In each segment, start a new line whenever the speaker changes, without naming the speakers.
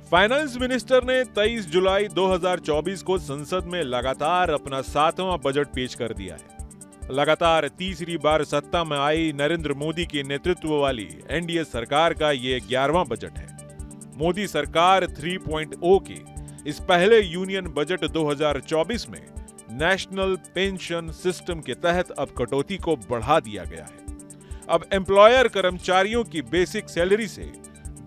Finance minister ने 23 जुलाई 2024 को संसद में लगातार अपना 7वां बजट पेश कर दिया है। लगातार तीसरी बार सत्ता में आई नरेंद्र मोदी के नेतृत्व वाली एनडीए सरकार का ये 11वां बजट है। मोदी सरकार 3.0 के इस पहले यूनियन बजट 2024 में नेशनल पेंशन सिस्टम के तहत अब कटौती को बढ़ा दिया गया है। अब एम्प्लॉयर कर्मचारियों की बेसिक सैलरी से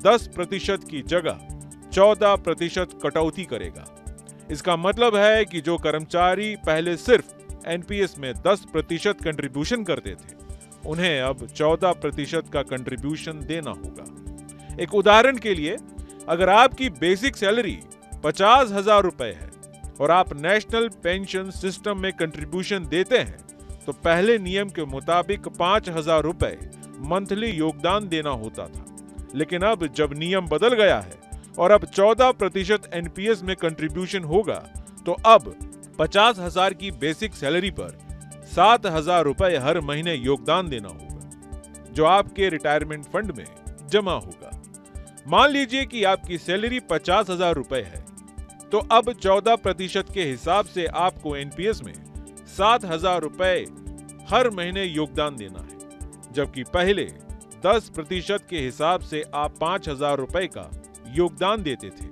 10% की जगह 14% कटौती करेगा। इसका मतलब है कि जो कर्मचारी पहले सिर्फ एनपीएस में 10% कंट्रीब्यूशन करते थे, उन्हें अब 14% का कंट्रीब्यूशन देना होगा। एक उदाहरण के लिए, अगर आपकी बेसिक सैलरी 50,000 रुपए है और आप नेशनल पेंशन सिस्टम में कंट्रीब्यूशन देते हैं, तो पहले नियम के मुताबिक 5,000 रुपए मंथली योगदान देना होता था। लेकिन अब जब नियम बदल गया है और अब 14% एनपीएस में कंट्रीब्यूशन होगा, तो अब 50,000 की बेसिक सैलरी पर 7,000 रुपए हर महीने योगदान देना होगा, जो आपके रिटायरमेंट फंड में जमा होगा। मान लीजिए कि आपकी सैलरी 50,000 रुपए है, तो अब 14% के हिसाब से आपको एनपीएस में 7,000 रुपए हर महीने योगदान देना है, जबकि पहले 10% के हिसाब से आप 5,000 रुपए का योगदान देते थे।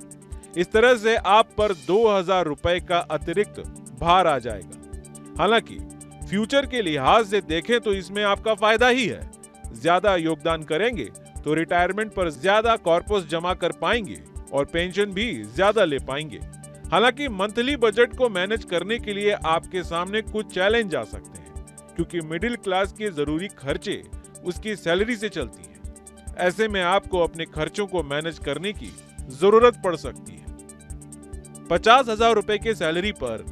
इस तरह से आप पर 2,000 रुपए का अतिरिक्त भार आ जाएगा। हालांकि फ्यूचर के लिहाज से देखें तो इसमें आपका फायदा ही है। ज्यादा योगदान करेंगे तो रिटायरमेंट पर ज्यादा कॉर्पस जमा कर पाएंगे और पेंशन भी ज्यादा ले पाएंगे। हालांकि मंथली बजट को मैनेज करने के लिए आपके सामने कुछ चैलेंज आ सकते हैं, क्योंकि मिडिल क्लास के जरूरी खर्चे उसकी सैलरी से चलती हैं। ऐसे में आपको अपने खर्चों को मैनेज करने की जरूरत पड़ सकती है। 50,000 रुपए के सैलरी पर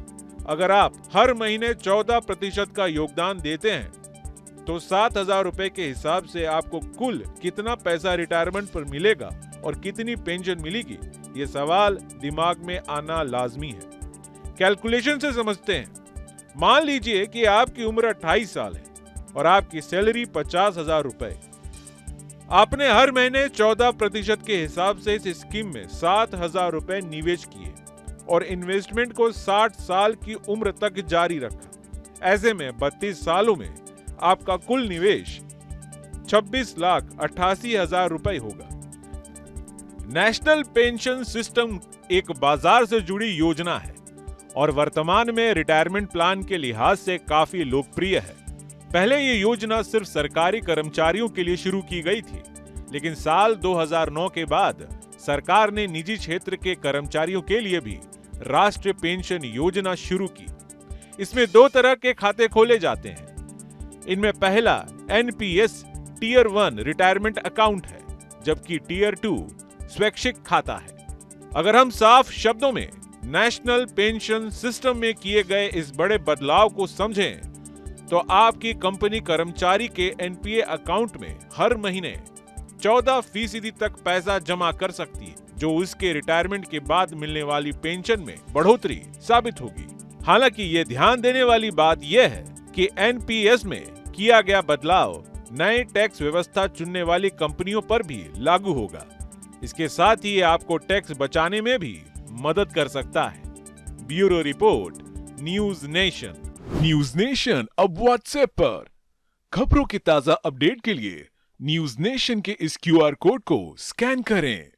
अगर आप हर महीने 14% का योगदान देते हैं, तो 7,000 रुपए के हिसाब से आपको कुल कितना पैसा रिटायरमेंट पर मिलेगा और कितनी पेंशन मिलेगी, ये सवाल दिमाग में आना लाजमी है। कैलकुलेशन से समझते हैं। मान लीजिए कि आपकी उम्र 28 साल है और आपकी सैलरी 50,000 रुपए। आपने हर महीने 14% के हिसाब से इस स्कीम में 7,000 रुपए निवेश किए और इन्वेस्टमेंट को 60 साल की उम्र तक जारी रखा। ऐसे में 32 सालों में आपका कुल निवेश 26,88,000 रुपए होगा। नेशनल पेंशन सिस्टम एक बाजार से जुड़ी योजना है और वर्तमान में रिटायरमेंट प्लान के लिहाज से काफी लोकप्रिय है। पहले ये योजना सिर्फ सरकारी कर्मचारियों के लिए शुरू की गई थी, लेकिन साल 2009 के बाद सरकार ने निजी क्षेत्र के कर्मचारियों के लिए भी राष्ट्रीय पेंशन योजना शुरू की। इसमें 2 तरह के खाते खोले जाते हैं। इनमें पहला एनपीएस टियर 1 रिटायरमेंट अकाउंट है, जबकि टियर 2 स्वैच्छिक खाता है। अगर हम साफ शब्दों में नेशनल पेंशन सिस्टम में किए गए इस बड़े बदलाव को समझें, तो आपकी कंपनी कर्मचारी के एनपीए अकाउंट में हर महीने 14% तक पैसा जमा कर सकती है, जो उसके रिटायरमेंट के बाद मिलने वाली पेंशन में बढ़ोतरी साबित होगी। हालांकि ये ध्यान देने वाली बात यह है कि एनपीएस में किया गया बदलाव नए टैक्स व्यवस्था चुनने वाली कंपनियों पर भी लागू होगा। इसके साथ ही ये आपको टैक्स बचाने में भी मदद कर सकता है। Bureau report, news nation.
News nation अब व्हाट्सएप पर। खबरों के ताजा अपडेट के लिए न्यूज नेशन के इस क्यूआर कोड को स्कैन करें।